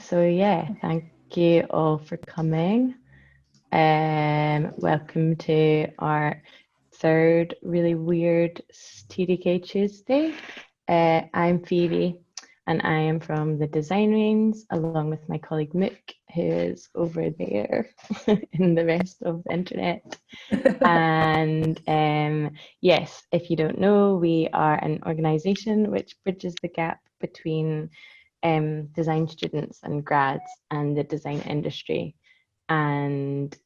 So yeah, thank you all for coming. Welcome to our third really weird TDK Tuesday. I'm Phoebe and I am from the Design Weans along with my colleague Mook, who is over there in the rest of the internet. And yes, if you don't know, we are an organisation which bridges the gap between design students and grads and the design industry. And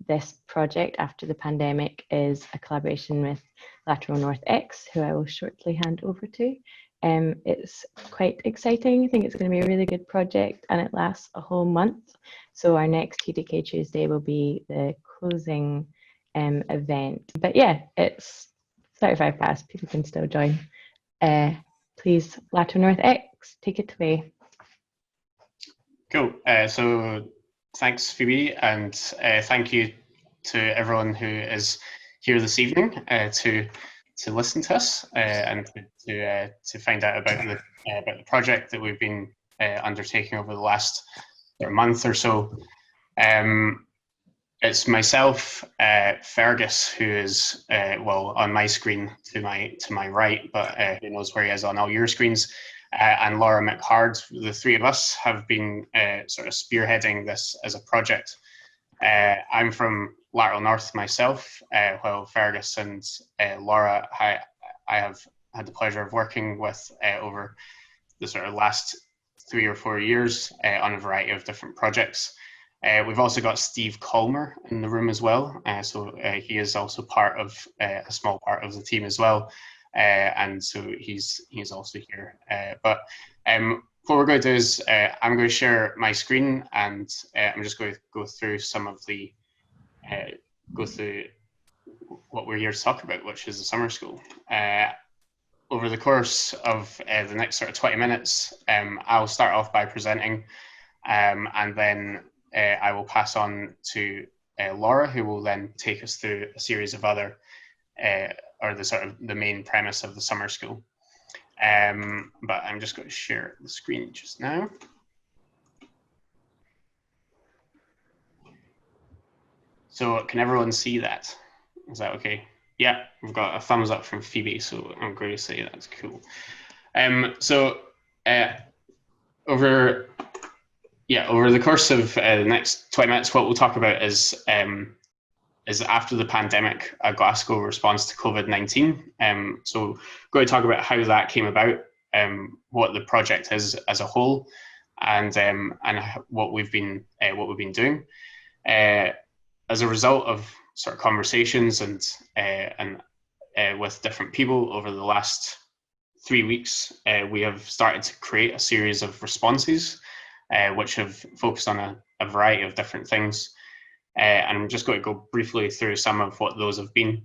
this project after the pandemic is a collaboration with Lateral North X, who I will shortly hand over to. It's quite exciting. I think it's going to be a really good project and it lasts a whole month. So our next TDK Tuesday will be the closing event. But yeah, it's 35 past, people can still join. Please, Lateral North X, take it away. Cool. So thanks, Phoebe, and thank you to everyone who is here this evening to listen to us and to find out about the project that we've been undertaking over the last month or so. It's myself, Fergus, who is well on my screen to my right, but who knows where he is on all your screens. And Laura McHard, the three of us have been sort of spearheading this as a project. I'm from Lateral North myself, while Fergus and Laura, I have had the pleasure of working with over the sort of last 3 or 4 years on a variety of different projects. We've also got Steve Colmer in the room as well, so he is also part of a small part of the team as well. And so he's also here. But what we're going to do is I'm going to share my screen, and I'm just going to go through some of the go through what we're here to talk about, which is the summer school. Over the course of the next sort of 20 minutes, I'll start off by presenting, and then I will pass on to Laura, who will then take us through a series of other or the sort of the main premise of the summer school. But I'm just going to share the screen just now. So can everyone see that? Is that okay? Yeah, we've got a thumbs up from Phoebe, so I'm going to say that's cool. So over the course of the next 20 minutes, what we'll talk about is after the pandemic, a Glasgow response to COVID-19. So we're going to talk about how that came about, what the project is as a whole, and what we've been doing. As a result of sort of conversations and with different people over the last 3 weeks, we have started to create a series of responses, which have focused on a variety of different things. And I'm just going to go briefly through some of what those have been.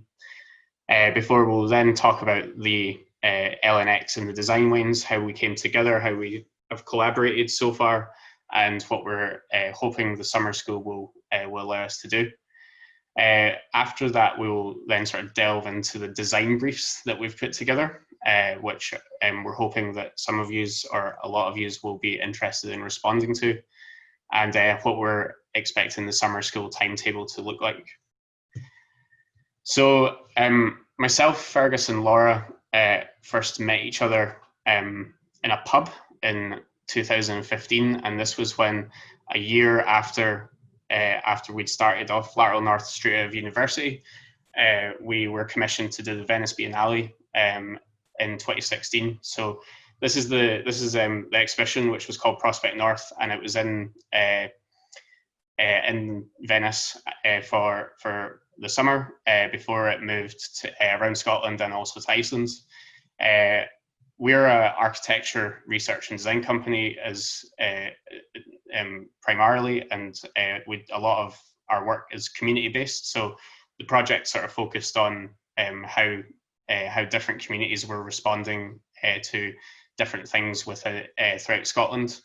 Before we'll then talk about the LNX and the Design Weans, how we came together, how we have collaborated so far, and what we're hoping the summer school will allow us to do. After that, we will then sort of delve into the design briefs that we've put together, which we're hoping that some of you or a lot of you will be interested in responding to, and what we're expecting the summer school timetable to look like. So myself, Fergus and Laura first met each other in a pub in 2015, and this was when a year after we'd started off Lateral North straight out of university, we were commissioned to do the Venice Biennale in 2016. So this is the exhibition, which was called Prospect North, and it was in Venice for the summer before it moved to around Scotland and also to Iceland. We're an architecture research and design company primarily, and a lot of our work is community based. So the project sort of focused on how different communities were responding to different things throughout Scotland,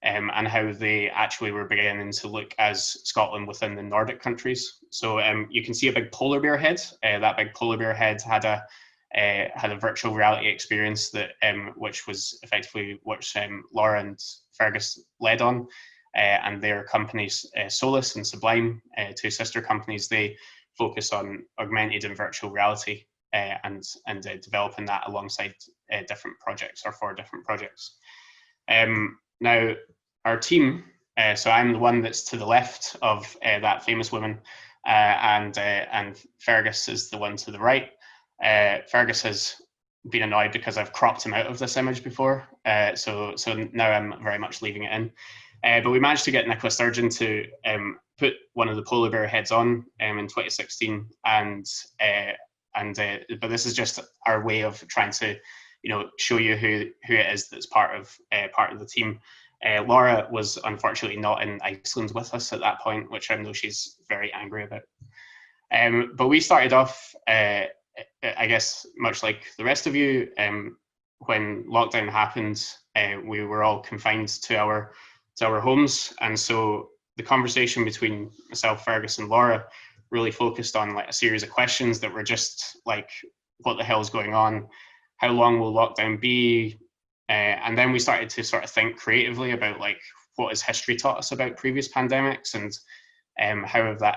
and how they actually were beginning to look as Scotland within the Nordic countries. So you can see a big polar bear head. That big polar bear head had a virtual reality experience that which was effectively which Laura and Fergus led on, and their companies, Solus and Sublime, two sister companies, they focus on augmented and virtual reality and developing that alongside different projects or for different projects. Now, our team, so I'm the one that's to the left of that famous woman, and Fergus is the one to the right. Fergus has been annoyed because I've cropped him out of this image before, so now I'm very much leaving it in. But we managed to get Nicola Sturgeon to put one of the polar bear heads on in 2016, but this is just our way of trying to, show you who it is that's part of the team. Laura was unfortunately not in Iceland with us at that point, which I know she's very angry about. But we started off, I guess, much like the rest of you, when lockdown happened, we were all confined to our homes, and so the conversation between myself, Fergus, and Laura really focused on like a series of questions that were just like, what the hell is going on? How long will lockdown be? And then we started to sort of think creatively about like, what has history taught us about previous pandemics, and how have the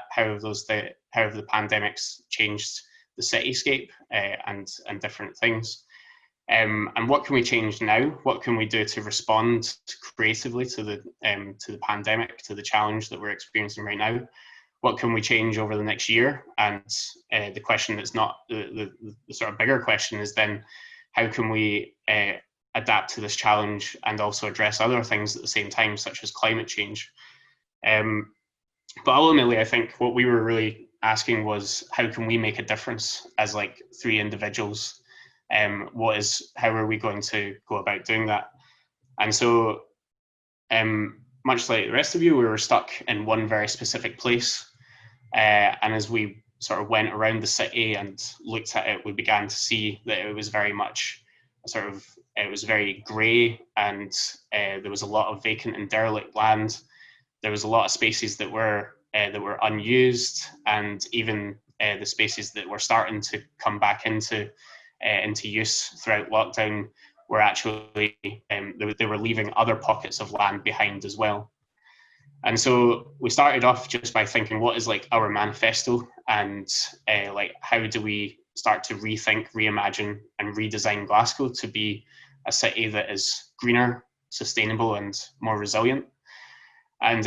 pandemics changed the cityscape and different things. And what can we change now? What can we do to respond creatively to the pandemic, to the challenge that we're experiencing right now? What can we change over the next year? And the question that's not the sort of bigger question is then, how can we adapt to this challenge and also address other things at the same time, such as climate change? But ultimately, I think what we were really asking was, how can we make a difference as like three individuals? How are we going to go about doing that? And so, much like the rest of you, we were stuck in one very specific place. And as we sort of went around the city and looked at it, we began to see that it was very much it was very grey, and there was a lot of vacant and derelict land. There was a lot of spaces that were unused, and even the spaces that were starting to come back into use throughout lockdown were actually they were leaving other pockets of land behind as well. And so we started off just by thinking, what is like our manifesto, and like how do we start to rethink, reimagine, and redesign Glasgow to be a city that is greener, sustainable, and more resilient. And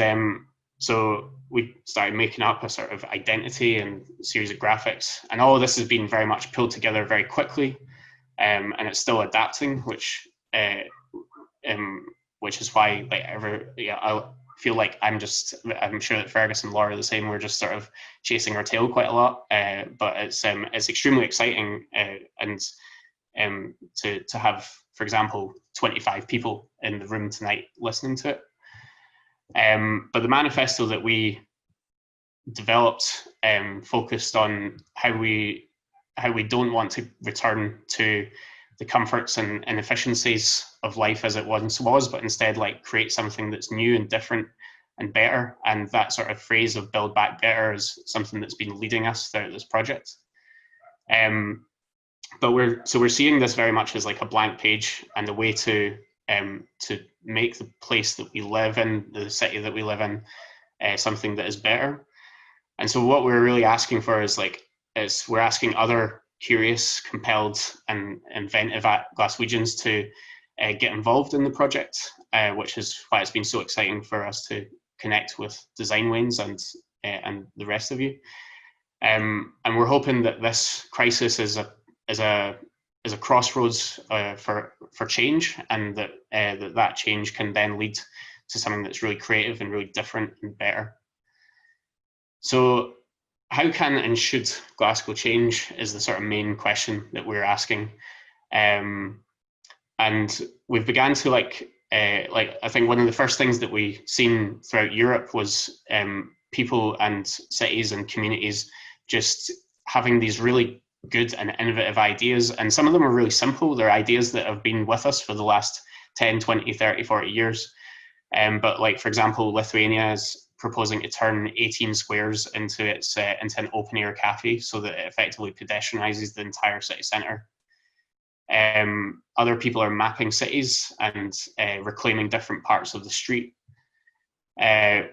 so we started making up a sort of identity and a series of graphics, and all of this has been very much pulled together very quickly, and it's still adapting, which is why I feel like I'm sure that Fergus and Laura are the same. We're just sort of chasing our tail quite a lot, but it's extremely exciting, and to have, for example, 25 people in the room tonight listening to it. But the manifesto that we developed focused on how we don't want to return to the comforts and efficiencies of life as it once was, but instead like create something that's new and different and better. And that sort of phrase of build back better is something that's been leading us throughout this project. But we're seeing this very much as like a blank page and a way to make the place that we live in, the city that we live in, something that is better. And so what we're really asking for is we're asking other curious, compelled, and inventive Glaswegians to get involved in the project, which is why it's been so exciting for us to connect with Design Weans and the rest of you. And we're hoping that this crisis is a crossroads for change, and that change can then lead to something that's really creative and really different and better. So how can and should Glasgow change is the sort of main question that we're asking. And we've began to I think one of the first things that we seen throughout Europe was people and cities and communities just having these really good and innovative ideas. And some of them are really simple. They're ideas that have been with us for the last 10, 20, 30, 40 years. But like, for example, Lithuania is proposing to turn 18 squares into an open air cafe so that it effectively pedestrianizes the entire city centre. Other people are mapping cities and reclaiming different parts of the street.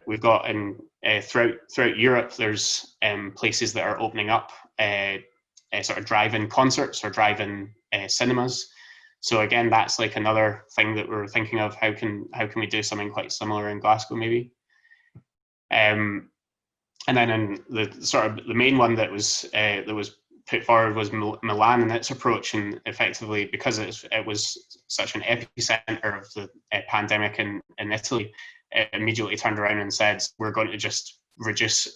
We've got throughout Europe, there's places that are opening up, sort of drive-in concerts or drive-in cinemas. So again, that's like another thing that we're thinking of. How can we do something quite similar in Glasgow, maybe? And then in the main one that was put forward was Milan and its approach, and effectively because it was such an epicenter of the pandemic in Italy, it immediately turned around and said we're going to just reduce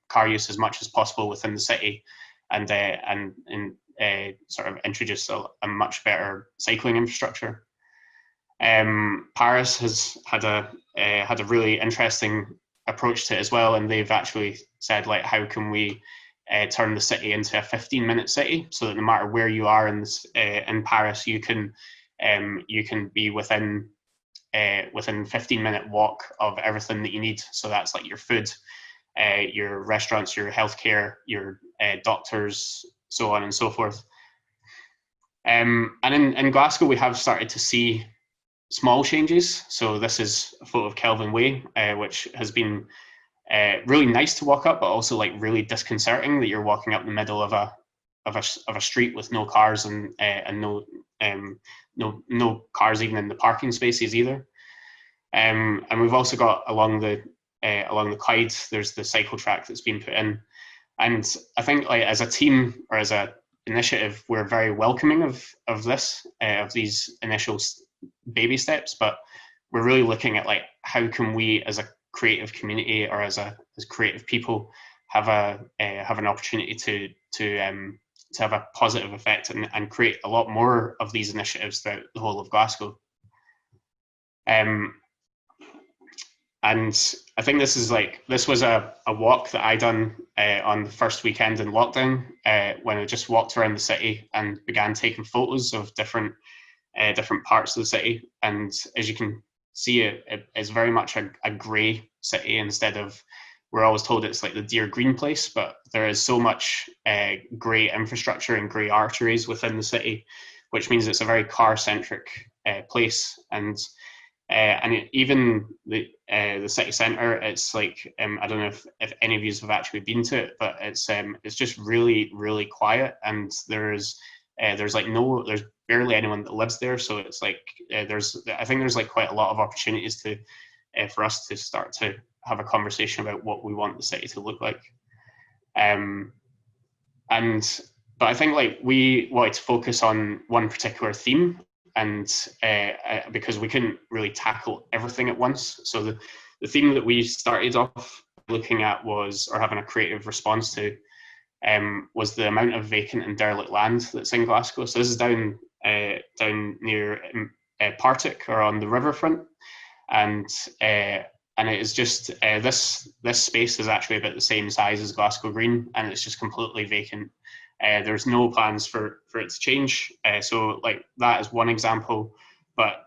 car use as much as possible within the city, and sort of introduce a much better cycling infrastructure. Paris has had a really interesting approach to it as well, and they've actually said, like, how can we turn the city into a 15-minute city, so that no matter where you are in Paris, you can be within 15-minute walk of everything that you need. So that's like your food, your restaurants, your healthcare, your doctors, so on and so forth. And in Glasgow, we have started to see small changes. So this is a photo of Kelvin Way, which has been really nice to walk up, but also like really disconcerting that you're walking up the middle of a street with no cars and no cars even in the parking spaces either. And we've also got along the Clyde, there's the cycle track that's been put in. And I think, like, as a team or as a initiative, we're very welcoming of this, of these initial baby steps, but we're really looking at, like, how can we as a creative community or as creative people have an opportunity to have a positive effect and create a lot more of these initiatives throughout the whole of Glasgow. And I think this was a walk that I done on the first weekend in lockdown, when I just walked around the city and began taking photos of different parts of the city. And as you can see, it's very much a grey city instead of, we're always told it's like the dear green place, but there is so much grey infrastructure and grey arteries within the city, which means it's a very car-centric place. And even the city centre, it's like, I don't know if any of you have actually been to it, but it's just really, really quiet, and there's barely anyone that lives there. So it's like I think there's like quite a lot of opportunities for us to start to have a conversation about what we want the city to look like. But I think, like, we wanted to focus on one particular theme, and because we couldn't really tackle everything at once. So the theme that we started off looking at having a creative response to, was the amount of vacant and derelict land that's in Glasgow. So this is down near Partick, or on the riverfront, and it is just this space is actually about the same size as Glasgow Green, and it's just completely vacant. There's no plans for it to change. So, like, that is one example. But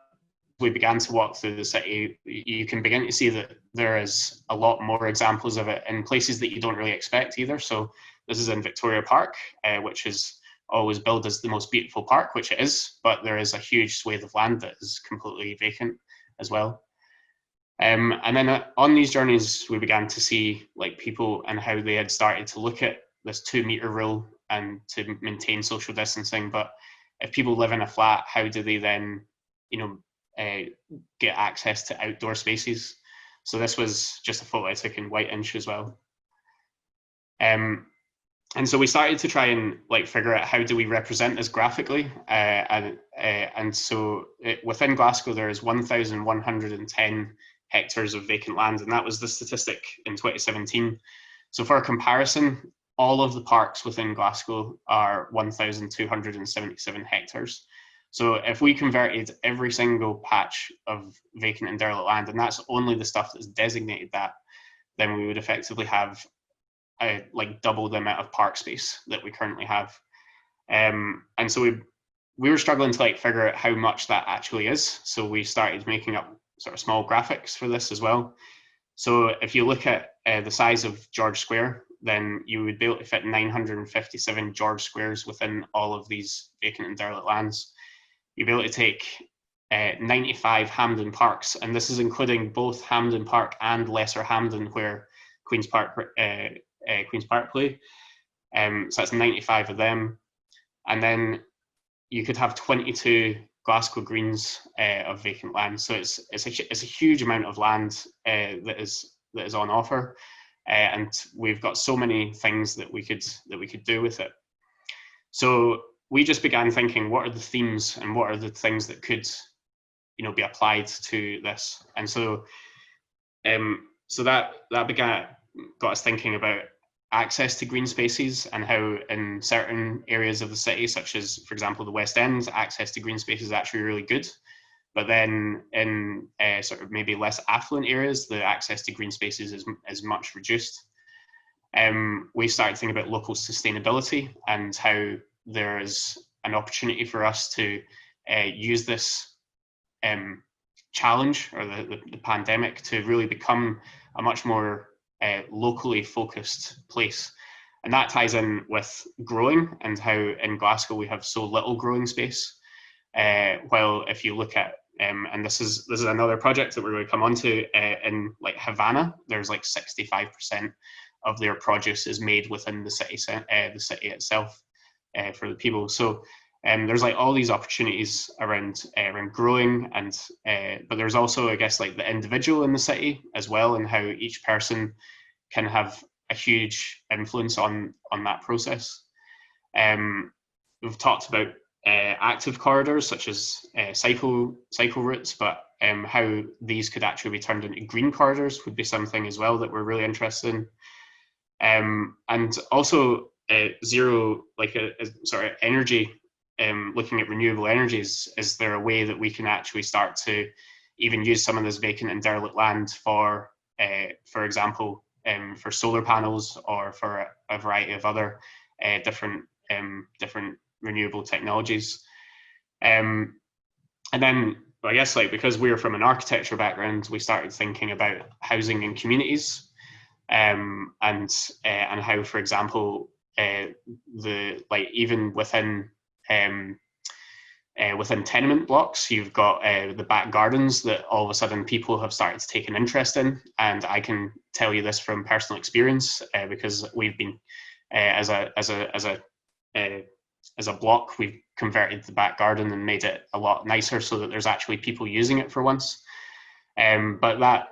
we began to walk through the city, you can begin to see that there is a lot more examples of it in places that you don't really expect either. So this is in Victoria Park, which is always billed as the most beautiful park, which it is, but there is a huge swathe of land that is completely vacant as well. And then on these journeys, we began to see, like, people and how they had started to look at this 2-meter rule and to maintain social distancing. But if people live in a flat, how do they then, get access to outdoor spaces? So this was just a photo I took in Whiteinch as well. And so we started to try and, like, figure out how do we represent this graphically. And so within Glasgow, there is 1,110 hectares of vacant land, and that was the statistic in 2017. So for a comparison, all of the parks within Glasgow are 1,277 hectares. So if we converted every single patch of vacant and derelict land, and that's only the stuff that's designated that, then we would effectively have like double the amount of park space that we currently have. And so we were struggling to, like, figure out how much that actually is. So we started making up sort of small graphics for this as well. So if you look at the size of George Square, then you would be able to fit 957 George Squares within all of these vacant and derelict lands. you'll be able to take 95 Hampden Parks, and this is including both Hampden Park and Lesser Hampden, where Queen's Park play. So that's 95 of them, and then you could have 22 Glasgow Greens of vacant land. So it's a huge amount of land that is on offer, and we've got so many things that we could do with it. So we just began thinking, what are the themes and what are the things that could, be applied to this? And so that got us thinking about access to green spaces and how in certain areas of the city, such as, for example, the West End, access to green spaces is actually really good. But then in sort of maybe less affluent areas, the access to green spaces is much reduced. We started thinking about local sustainability and how there is an opportunity for us to use this challenge or the pandemic to really become a much more locally focused place. And that ties in with growing and how in Glasgow we have so little growing space. While if you look at and this is another project that we're going to come onto in like Havana, there's like 65% of their produce is made within the city itself for the people. So there's like all these opportunities around growing, and but there's also, I guess, like the individual in the city as well, and how each person can have a huge influence on that process. We've talked about active corridors such as cycle routes, but how these could actually be turned into green corridors would be something as well that we're really interested in. And also zero, like a sort of energy, looking at renewable energies. Is there a way that we can actually start to even use some of this vacant and derelict land for example, for solar panels or for a variety of other different renewable technologies? And then I guess, like, because we're from an architecture background, we started thinking about housing in communities, and how, for example, even within tenement blocks, you've got the back gardens that all of a sudden people have started to take an interest in. And I can tell you this from personal experience, because we've been as a block, we've converted the back garden and made it a lot nicer so that there's actually people using it for once. But that,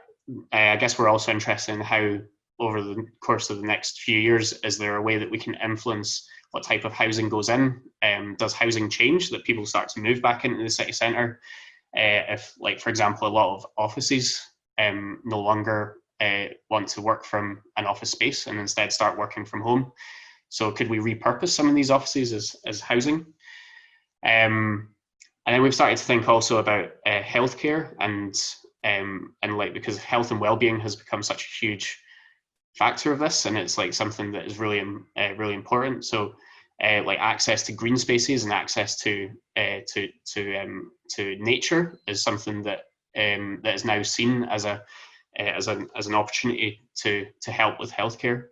I guess we're also interested in how over the course of the next few years, is there a way that we can influence what type of housing goes in? Does housing change, that people start to move back into the city centre? If, like, for example, a lot of offices no longer want to work from an office space and instead start working from home. So could we repurpose some of these offices as housing? And then we've started to think also about healthcare and like, because health and well-being has become such a huge factor of this, and it's like something that is really really important. So like access to green spaces and access to nature is something that that is now seen as an opportunity to help with healthcare.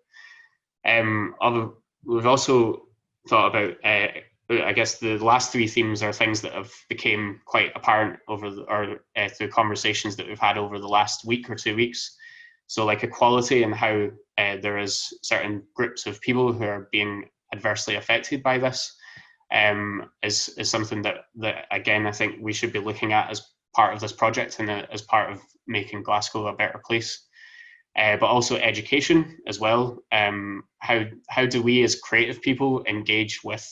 We've also thought about, I guess the last three themes are things that have became quite apparent over through conversations that we've had over the last week or 2 weeks. So like equality, and how there is certain groups of people who are being adversely affected by this, is something that again, I think we should be looking at as part of this project and as part of making Glasgow a better place. But also education as well. How do we as creative people engage with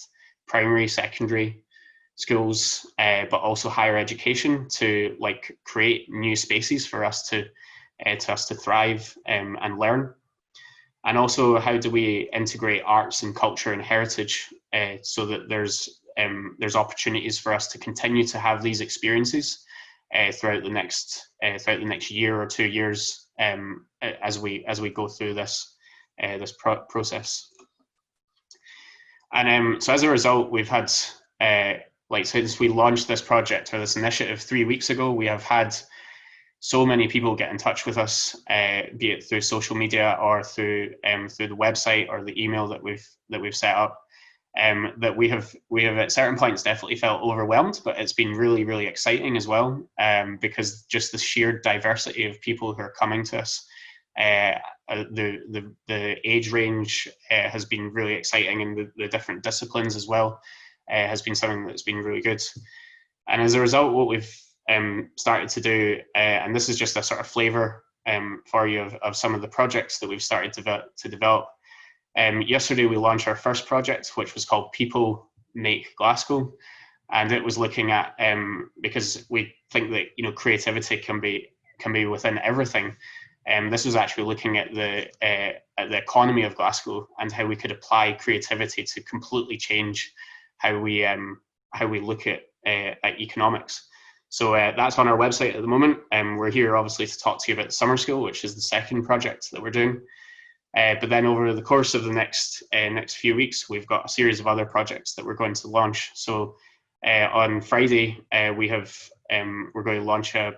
primary, secondary schools, but also higher education, to like create new spaces for us to thrive and learn? And also, how do we integrate arts and culture and heritage, so that there's opportunities for us to continue to have these experiences throughout the next year or 2 years, as we go through this process. And so as a result, we've had like, since we launched this project or this initiative 3 weeks ago, we have had so many people get in touch with us, be it through social media or through the website or the email that we've set up, that we have at certain points definitely felt overwhelmed, but it's been really, really exciting as well, because just the sheer diversity of people who are coming to us, the age range has been really exciting, and the different disciplines as well has been something that's been really good. And as a result, what we've started to do, and this is just a sort of flavour for you of some of the projects that we've started to develop. Yesterday, we launched our first project, which was called People Make Glasgow, and it was looking at, because we think that creativity can be within everything. This was actually looking at the economy of Glasgow and how we could apply creativity to completely change how we look at economics. So that's on our website at the moment. We're here obviously to talk to you about the summer school, which is the second project that we're doing. But then over the course of the next few weeks, we've got a series of other projects that we're going to launch. So on Friday, we're going to launch a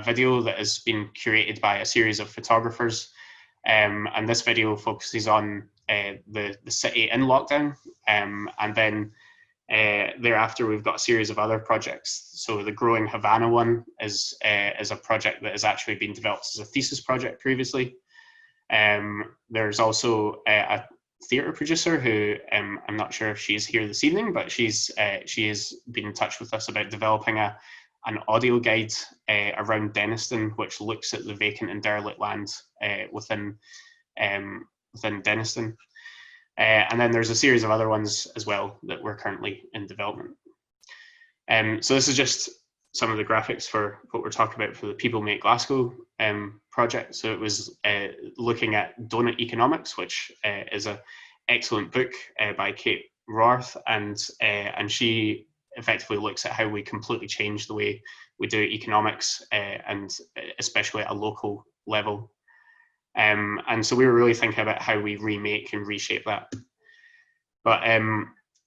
video that has been curated by a series of photographers, and this video focuses on the city in lockdown, and then thereafter we've got a series of other projects. So the Growing Havana one is a project that has actually been developed as a thesis project previously. There's also a theatre producer who I'm not sure if she's here this evening, but she has been in touch with us about developing an audio guide around Denniston, which looks at the vacant and derelict land within Denniston. And then there's a series of other ones as well that we're currently in development. So this is just some of the graphics for what we're talking about for the People Make Glasgow project. So it was looking at donut economics, which is an excellent book by Kate Raworth, and she effectively looks at how we completely change the way we do economics, and especially at a local level. And so we were really thinking about how we remake and reshape that. But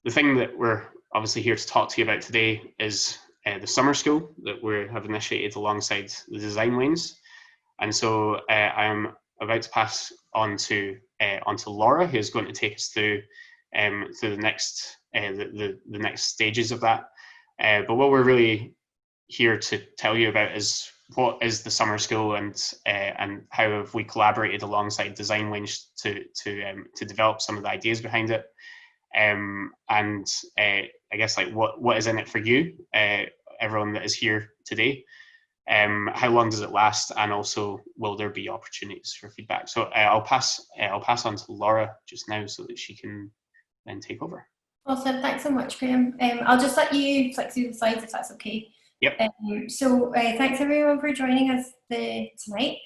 the thing that we're obviously here to talk to you about today is the summer school that we have initiated alongside the Design Weans. And so I'm about to pass on to Laura, who is going to take us through the next stages of that. But what we're really here to tell you about is what is the summer school, and how have we collaborated alongside Design Weans to develop some of the ideas behind it, and I guess like what is in it for you, everyone that is here today. How long does it last, and also will there be opportunities for feedback? So I'll pass on to Laura just now so that she can then take over. Awesome, thanks so much, Graham. I'll just let you flick through the slides if that's okay. Yep. So thanks everyone for joining us tonight,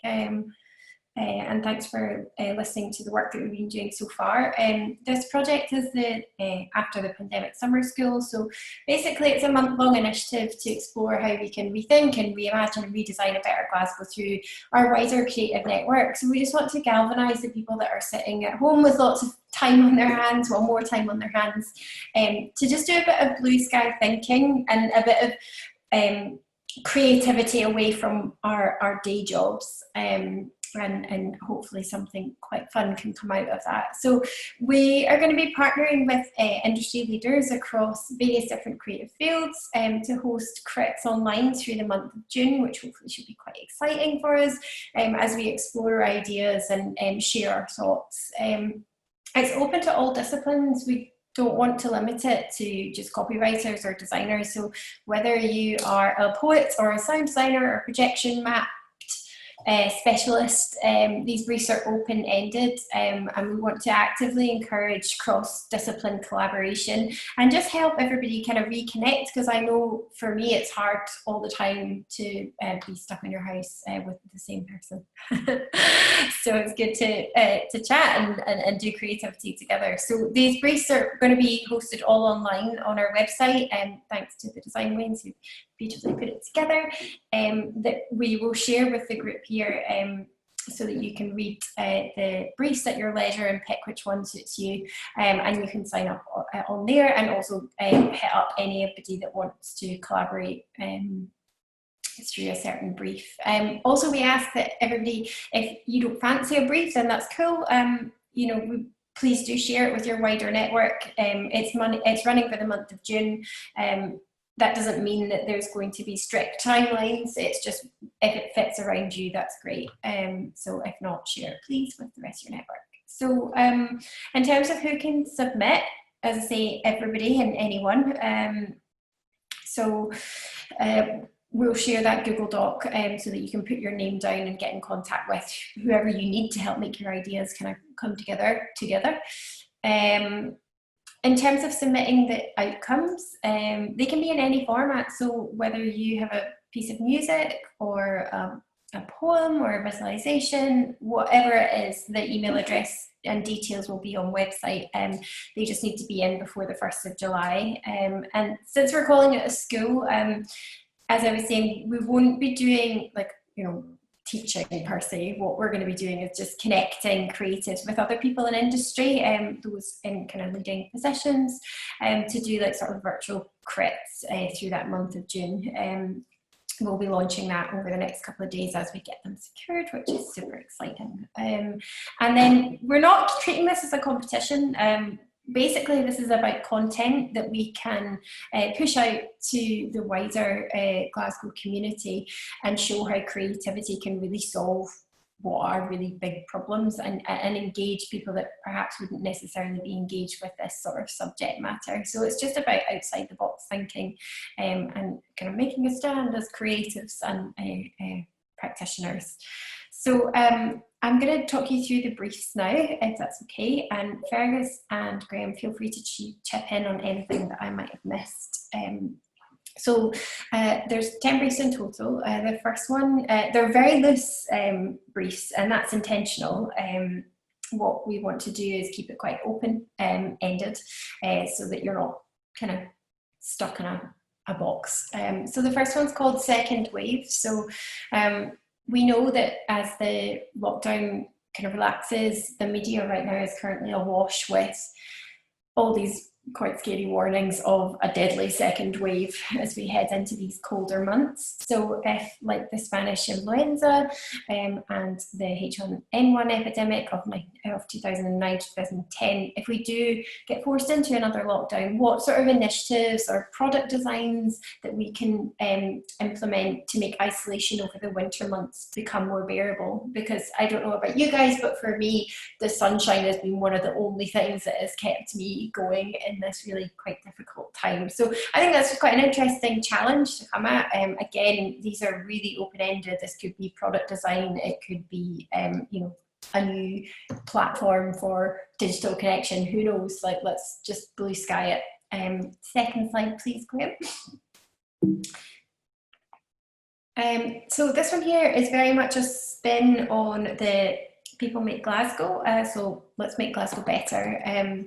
and thanks for listening to the work that we've been doing so far. This project is the After the Pandemic Summer School. So basically it's a month-long initiative to explore how we can rethink and reimagine and redesign a better Glasgow through our wider creative network. So we just want to galvanise the people that are sitting at home with lots of time on their hands, well, more time on their hands, to just do a bit of blue sky thinking and a bit of creativity away from our day jobs, and hopefully something quite fun can come out of that. So we are going to be partnering with industry leaders across various different creative fields to host crits online through the month of June, which hopefully should be quite exciting for us as we explore ideas and share our thoughts. It's open to all disciplines. We don't want to limit it to just copywriters or designers. So whether you are a poet or a sound designer or projection mapped specialist, these briefs are open-ended, and we want to actively encourage cross-discipline collaboration and just help everybody kind of reconnect, because I know for me it's hard all the time to be stuck in your house with the same person. So it's good to chat and do creativity together. So these briefs are going to be hosted all online on our website, and thanks to the Design Weans who beautifully put it together, that we will share with the group here, so that you can read the briefs at your leisure and pick which one suits you, and you can sign up on there, and also hit up anybody that wants to collaborate through a certain brief. Also, we ask that everybody, if you don't fancy a brief, then that's cool. You know, please do share it with your wider network. It's running for the month of June. That doesn't mean that there's going to be strict timelines. It's just, if it fits around you, that's great. So if not, share it please with the rest of your network. So in terms of who can submit, as I say, everybody and anyone. We'll share that Google Doc so that you can put your name down and get in contact with whoever you need to help make your ideas kind of come together. In terms of submitting the outcomes, they can be in any format. So whether you have a piece of music or a poem or a visualization, whatever it is, the email address and details will be on website. They just need to be in before the 1st of July. And since we're calling it a school, as I was saying, we won't be doing teaching per se. What we're going to be doing is just connecting creatives with other people in industry, those in kind of leading positions, to do like sort of virtual crits through that month of June. We'll be launching that over the next couple of days as we get them secured, which is super exciting. And then we're not treating this as a competition. Basically, this is about content that we can push out to the wider Glasgow community and show how creativity can really solve what are really big problems and engage people that perhaps wouldn't necessarily be engaged with this sort of subject matter. So it's just about outside the box thinking and kind of making a stand as creatives and practitioners. So I'm going to talk you through the briefs now, if that's okay. And Fergus and Graham, feel free to chip in on anything that I might have missed. So there's 10 briefs in total. The first one, they're very loose briefs, and that's intentional. What we want to do is keep it quite open-ended so that you're not kind of stuck in a box. So the first one's called Second Wave. So we know that as the lockdown kind of relaxes, the media right now is currently awash with all these quite scary warnings of a deadly second wave as we head into these colder months. So if, like the Spanish influenza and the H1N1 epidemic of 2009-2010, if we do get forced into another lockdown, what sort of initiatives or product designs that we can implement to make isolation over the winter months become more bearable? Because I don't know about you guys, but for me, the sunshine has been one of the only things that has kept me going in this really quite difficult time. So I think that's quite an interesting challenge to come at. Again, these are really open-ended. This could be product design, it could be a new platform for digital connection, who knows, like let's just blue sky it. Second slide please, Graham. So this one here is very much a spin on the People Make Glasgow, so let's make Glasgow better.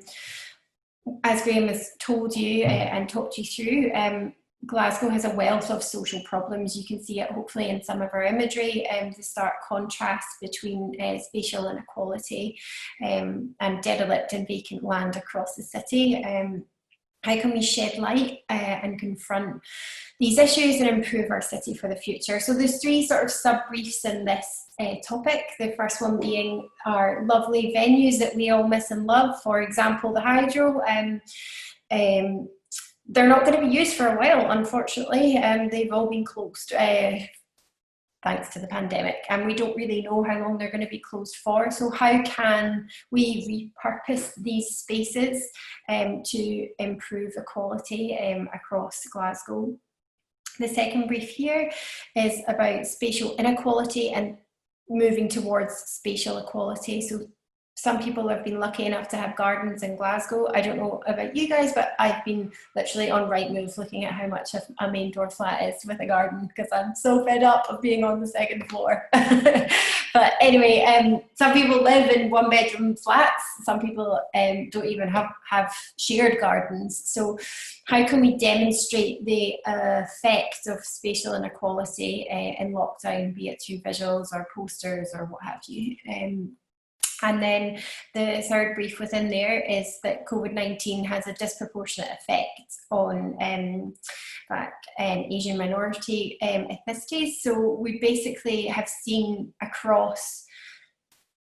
As Graham has told you and talked you through, Glasgow has a wealth of social problems. You can see it hopefully in some of our imagery, the stark contrast between spatial inequality and derelict and vacant land across the city. How can we shed light and confront these issues and improve our city for the future? So there's three sort of sub-briefs in this topic. The first one being our lovely venues that we all miss and love. For example, the Hydro. They're not going to be used for a while, unfortunately. They've all been closed thanks to the pandemic, and we don't really know how long they're going to be closed for. So how can we repurpose these spaces to improve equality across Glasgow? The second brief here is about spatial inequality and moving towards spatial equality. So some people have been lucky enough to have gardens in Glasgow. I don't know about you guys, but I've been literally on Rightmove looking at how much a main door flat is with a garden because I'm so fed up of being on the second floor. But anyway, some people live in one bedroom flats. Some people don't even have shared gardens. So how can we demonstrate the effect of spatial inequality in lockdown, be it through visuals or posters or what have you? And then the third brief within there is that COVID-19 has a disproportionate effect on Asian minority ethnicities. So we basically have seen across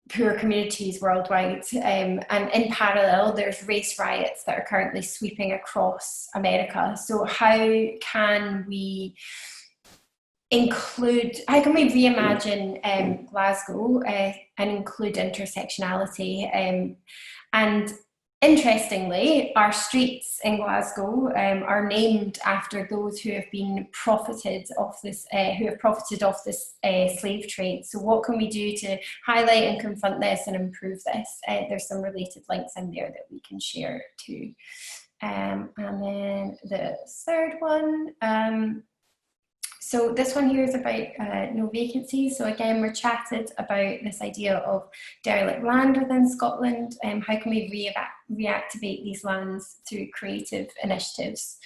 poor communities worldwide. And in parallel, there's race riots that are currently sweeping across America. So how can we reimagine Glasgow and include intersectionality? And interestingly, our streets in Glasgow are named after those who have been profited off this, slave trade. So what can we do to highlight and confront this and improve this? There's some related links in there that we can share too. And then the third one, so this one here is about no vacancies. So again, we're chatted about this idea of derelict land within Scotland, and how can we reactivate these lands through creative initiatives.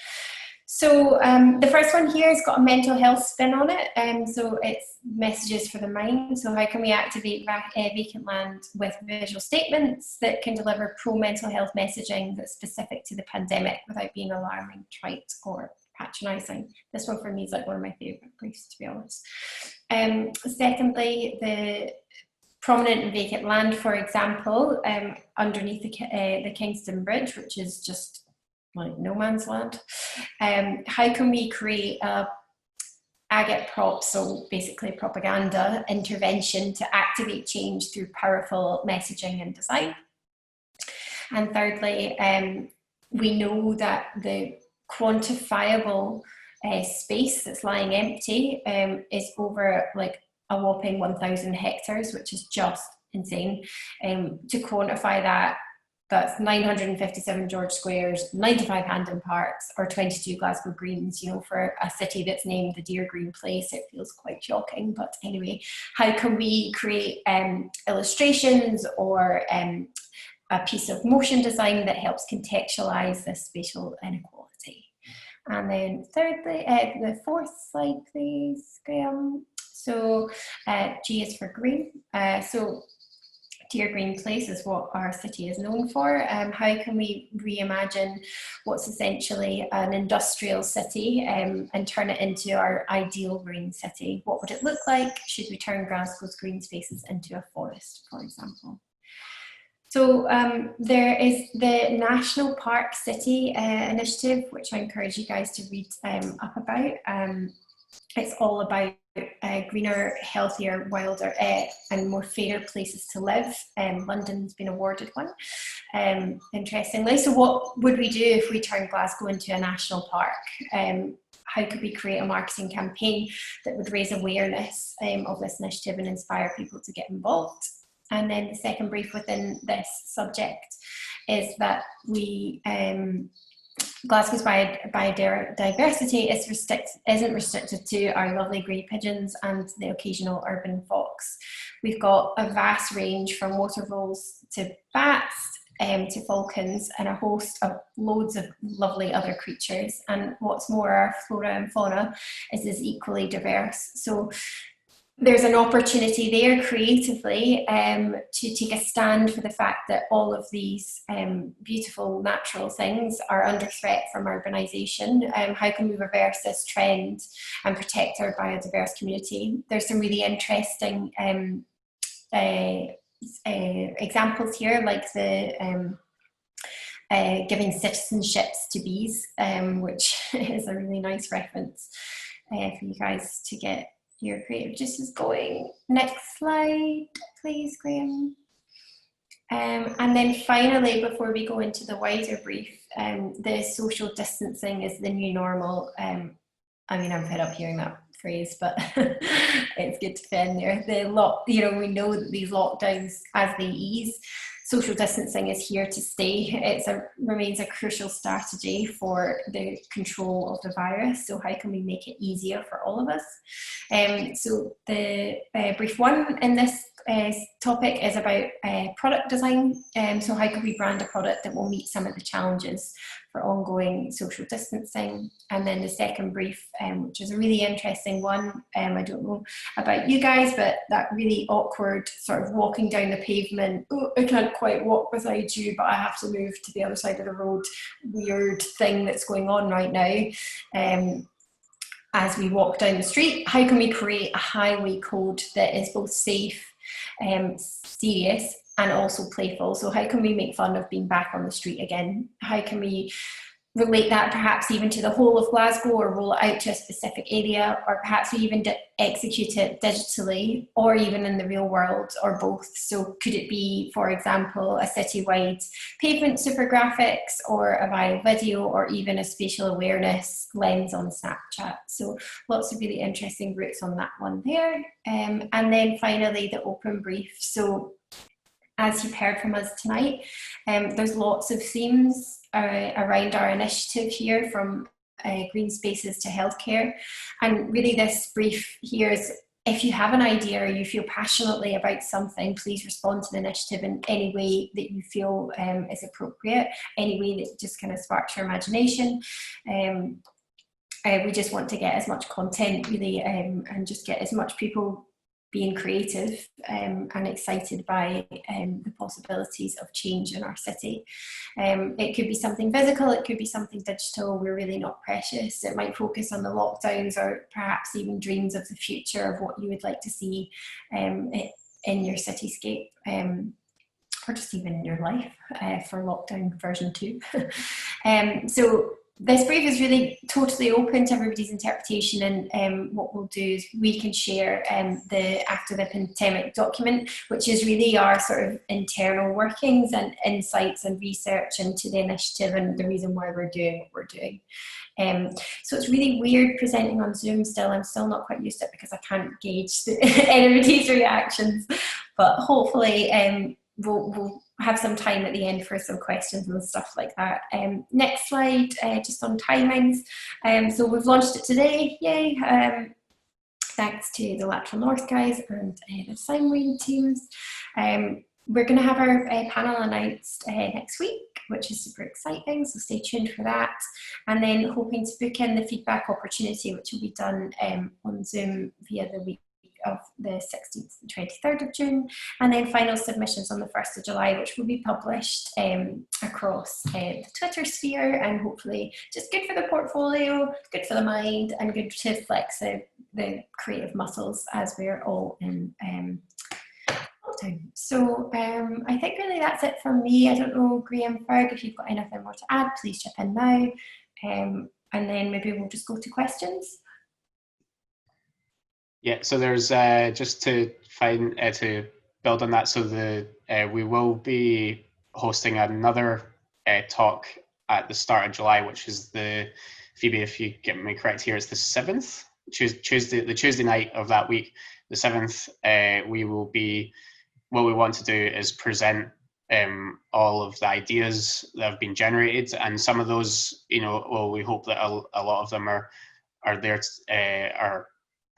So the first one here has got a mental health spin on it, so it's messages for the mind. So how can we activate vacant land with visual statements that can deliver pro-mental health messaging that's specific to the pandemic without being alarming, trite, or patronising. This one for me is like one of my favourite briefs, to be honest. Secondly, the prominent and vacant land, for example, underneath the Kingston Bridge, which is just like no man's land. How can we create a agate prop, so basically propaganda intervention to activate change through powerful messaging and design? And thirdly, we know that the quantifiable space that's lying empty is over like a whopping 1,000 hectares, which is just insane. To quantify that, that's 957 George Squares, 95 Hampden Parks, or 22 Glasgow Greens. You know, for a city that's named the Deer Green Place, it feels quite shocking. But anyway, how can we create illustrations or a piece of motion design that helps contextualize this spatial inequality? And then thirdly, the fourth slide, please, Graham. So G is for green. So Deer Green Place is what our city is known for. How can we reimagine what's essentially an industrial city and turn it into our ideal green city? What would it look like? Should we turn Glasgow's green spaces into a forest, for example? So there is the National Park City initiative, which I encourage you guys to read up about. It's all about greener, healthier, wilder and more fairer places to live. London's been awarded one, interestingly. So what would we do if we turned Glasgow into a national park? How could we create a marketing campaign that would raise awareness of this initiative and inspire people to get involved? And then the second brief within this subject is that we, Glasgow's biodiversity isn't restricted to our lovely grey pigeons and the occasional urban fox. We've got a vast range from water voles to bats to falcons and a host of loads of lovely other creatures. And what's more, our flora and fauna is equally diverse. So there's an opportunity there creatively to take a stand for the fact that all of these beautiful natural things are under threat from urbanisation. How can we reverse this trend and protect our biodiverse community? There's some really interesting examples here, like the giving citizenships to bees, which is a really nice reference for you guys to get your creative juices going. Next slide, please, Graham. And then finally, before we go into the wider brief, the social distancing is the new normal. I mean, I'm fed up hearing that phrase, but it's good to fit in there. We know that these lockdowns, as they ease, social distancing is here to stay. It remains a crucial strategy for the control of the virus. So how can we make it easier for all of us? So the brief one in this topic is about product design. So how can we brand a product that will meet some of the challenges for ongoing social distancing? And then the second brief, which is a really interesting one. I don't know about you guys, but that really awkward sort of walking down the pavement, oh, I can't quite walk beside you, but I have to move to the other side of the road, weird thing that's going on right now. as we walk down the street, how can we create a highway code that is both safe, serious, and also playful? So how can we make fun of being back on the street again? How can we relate that perhaps even to the whole of Glasgow, or roll it out to a specific area, or perhaps we even execute it digitally, or even in the real world, or both? So could it be, for example, a citywide pavement super graphics, or a viral video, or even a spatial awareness lens on Snapchat? So lots of really interesting routes on that one there. And then finally, the open brief. So as you've heard from us tonight, there's lots of themes around our initiative here, from green spaces to healthcare. And really this brief here is, if you have an idea or you feel passionately about something, please respond to the initiative in any way that you feel is appropriate, any way that just kind of sparks your imagination. We just want to get as much content really, and just get as much people being creative and excited by the possibilities of change in our city. It could be something physical, it could be something digital. We're really not precious. It might focus on the lockdowns, or perhaps even dreams of the future of what you would like to see in your cityscape, or just even in your life for lockdown version 2. So this brief is really totally open to everybody's interpretation, and what we'll do is we can share the after the pandemic document, which is really our sort of internal workings and insights and research into the initiative and the reason why we're doing what we're doing. So it's really weird presenting on Zoom still. I'm still not quite used to it because I can't gauge anybody's reactions, but hopefully we'll have some time at the end for some questions and stuff like that. Next slide, just on timings. So we've launched it today, yay. Thanks to the Lateral North guys and the Sign teams. We're going to have our panel announced next week, which is super exciting, so stay tuned for that. And then hoping to book in the feedback opportunity, which will be done on Zoom via the week of the 16th and 23rd of June, and then final submissions on the 1st of July, which will be published across the Twitter sphere, and hopefully just good for the portfolio, good for the mind, and good to flex the creative muscles as we're all in lockdown. So I think really that's it from me. I don't know, Graham, Ferg, if you've got anything more to add, please chip in now, and then maybe we'll just go to questions. Yeah, so there's just to build on that. So we will be hosting another talk at the start of July, which is Phoebe, if you get me correct here, it's the 7th, the Tuesday night of that week, the 7th. What we want to do is present all of the ideas that have been generated, and some of those, we hope that a lot of them are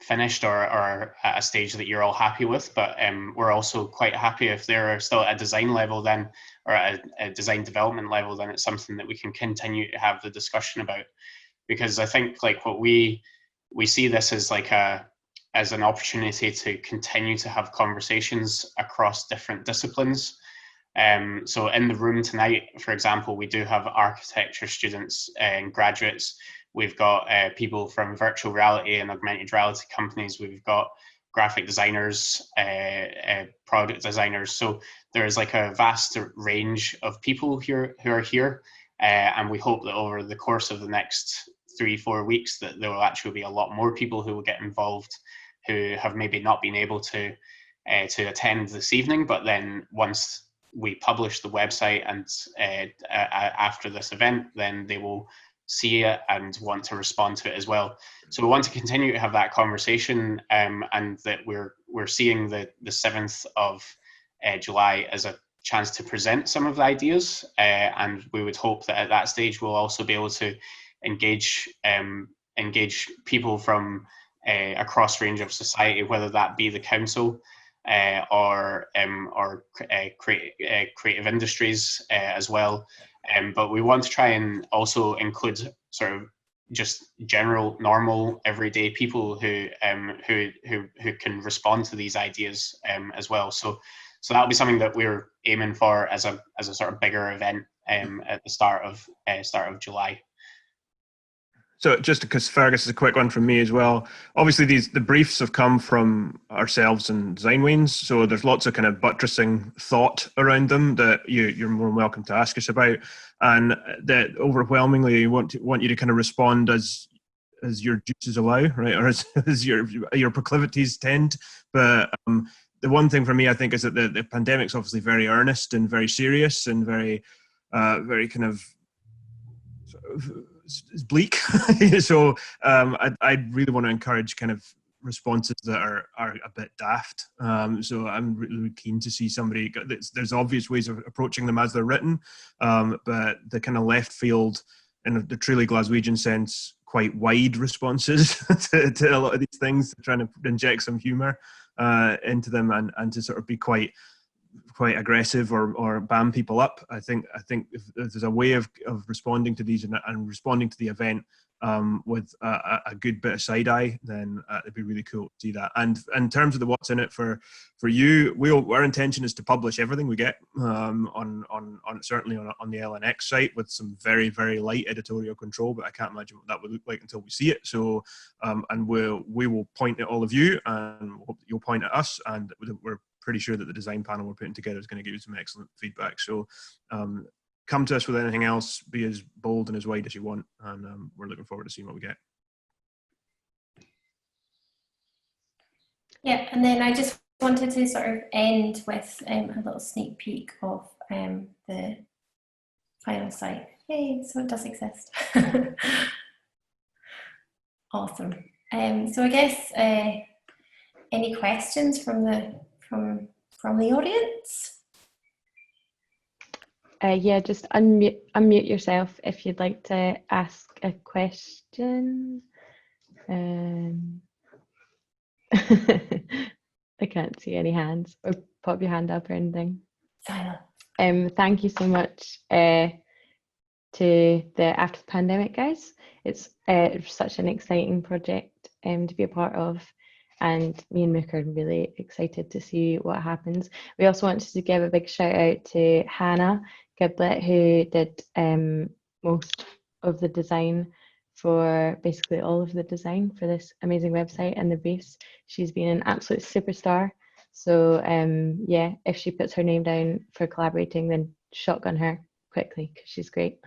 finished or at a stage that you're all happy with, but we're also quite happy if they're still at a design level then, or at a design development level, then it's something that we can continue to have the discussion about. Because I think like what we see this as an opportunity to continue to have conversations across different disciplines. So in the room tonight, for example, we do have architecture students and graduates. We've got people from virtual reality and augmented reality companies. We've got graphic designers, product designers. So there's like a vast range of people here who are here. And we hope that over the course of the next 3-4 weeks that there will actually be a lot more people who will get involved, who have maybe not been able to attend this evening, but then once we publish the website and after this event, then they will see it and want to respond to it as well. So we want to continue to have that conversation, and that we're seeing the 7th of July as a chance to present some of the ideas, and we would hope that at that stage we'll also be able to engage people from a cross range of society, whether that be the council or creative industries as well. But we want to try and also include sort of just general, normal, everyday people who can respond to these ideas as well. So that'll be something that we're aiming for as a sort of bigger event at the start of July. So just because Fergus is a quick one from me as well. Obviously, the briefs have come from ourselves and Design Weans, so there's lots of kind of buttressing thought around them that you're more than welcome to ask us about, and that overwhelmingly want you to kind of respond as your juices allow, right, or as your proclivities tend. But the one thing for me, I think, is that the pandemic's obviously very earnest and very serious and very kind of it's bleak. So I really want to encourage kind of responses that are a bit daft. So I'm really keen to see somebody. There's obvious ways of approaching them as they're written, but the kind of left field, in the truly Glaswegian sense, quite wide responses to a lot of these things, trying to inject some humour into them and to sort of be quite aggressive or bam people up. I think if there's a way of responding to these and responding to the event with a good bit of side eye, then it'd be really cool to see that. And in terms of the what's in it for you, our intention is to publish everything we get on certainly on the LNX site with some very, very light editorial control, but I can't imagine what that would look like until we see it. So and we will point at all of you, and you'll point at us, and we're pretty sure that the design panel we're putting together is going to give you some excellent feedback. So come to us with anything else, be as bold and as wide as you want, and we're looking forward to seeing what we get. Yeah, and then I just wanted to sort of end with a little sneak peek of the final site. Yay, so it does exist. Awesome. So I guess any questions from the audience? Yeah, just unmute yourself if you'd like to ask a question. I can't see any hands, or pop your hand up or anything. Silent. Thank you so much to the After the Pandemic guys. It's such an exciting project to be a part of, and me and Mook are really excited to see what happens. We also wanted to give a big shout out to Hannah Giblet, who did most of the design for basically all of the design for this amazing website and the briefs. She's been an absolute superstar. So yeah, if she puts her name down for collaborating, then shotgun her quickly because she's great.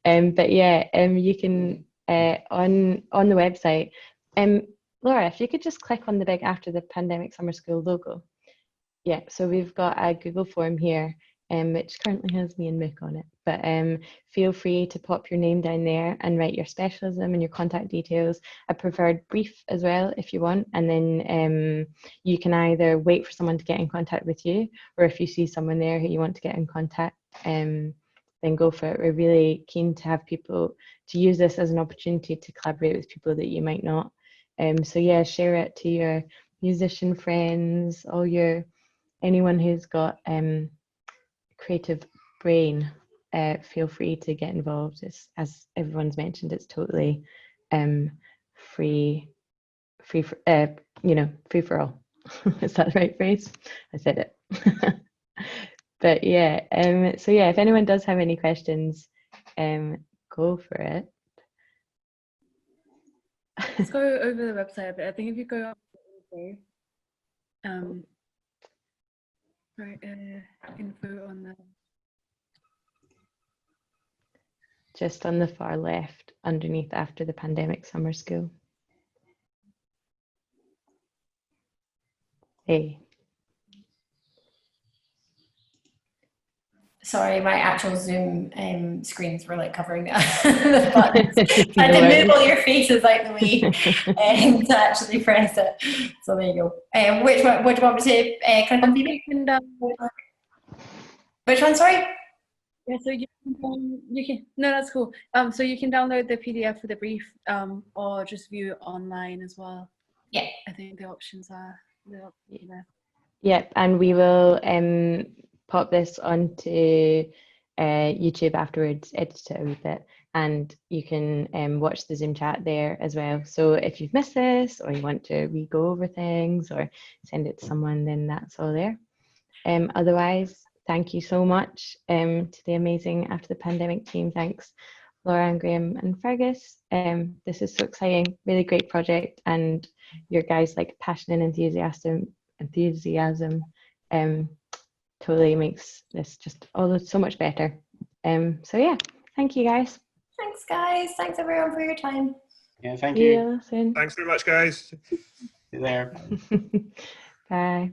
But yeah, you can on the website. Laura, if you could just click on the big After the Pandemic Summer School logo. Yeah, so we've got a Google form here, which currently has me and Mook on it. But feel free to pop your name down there and write your specialism and your contact details, a preferred brief as well if you want. And then you can either wait for someone to get in contact with you, or if you see someone there who you want to get in contact, then go for it. We're really keen to have people to use this as an opportunity to collaborate with people that you might not. So yeah, share it to your musician friends, anyone who's got creative brain. Feel free to get involved. As everyone's mentioned, it's totally free for all. Is that the right phrase? I said it. But yeah, so yeah, if anyone does have any questions, go for it. Let's go over the website a bit. I think if you go up info on the just on the far left underneath After the Pandemic Summer School. Hey. Sorry, my actual Zoom screens were like covering the buttons. I had to move all your faces out the way to actually press it. So there you go. Which one? Which one was it? Can I come Phoebe? Which one? Sorry. Yeah, so you can. No, that's cool. So you can download the PDF for the brief, or just view it online as well. Yeah, I think the options are there. Yep, and we will pop this onto YouTube afterwards, edit it a wee bit, and you can watch the Zoom chat there as well. So if you've missed this, or you want to re-go over things, or send it to someone, then that's all there. Otherwise, thank you so much to the amazing After the Pandemic team. Thanks Laura and Graham and Fergus. This is so exciting, really great project, and your guys' like passion and enthusiasm totally makes this just all so much better. So yeah, thank you guys. Thanks, guys. Thanks, everyone, for your time. Yeah, thank See you. you soon. Thanks very much, guys. See you there. Bye.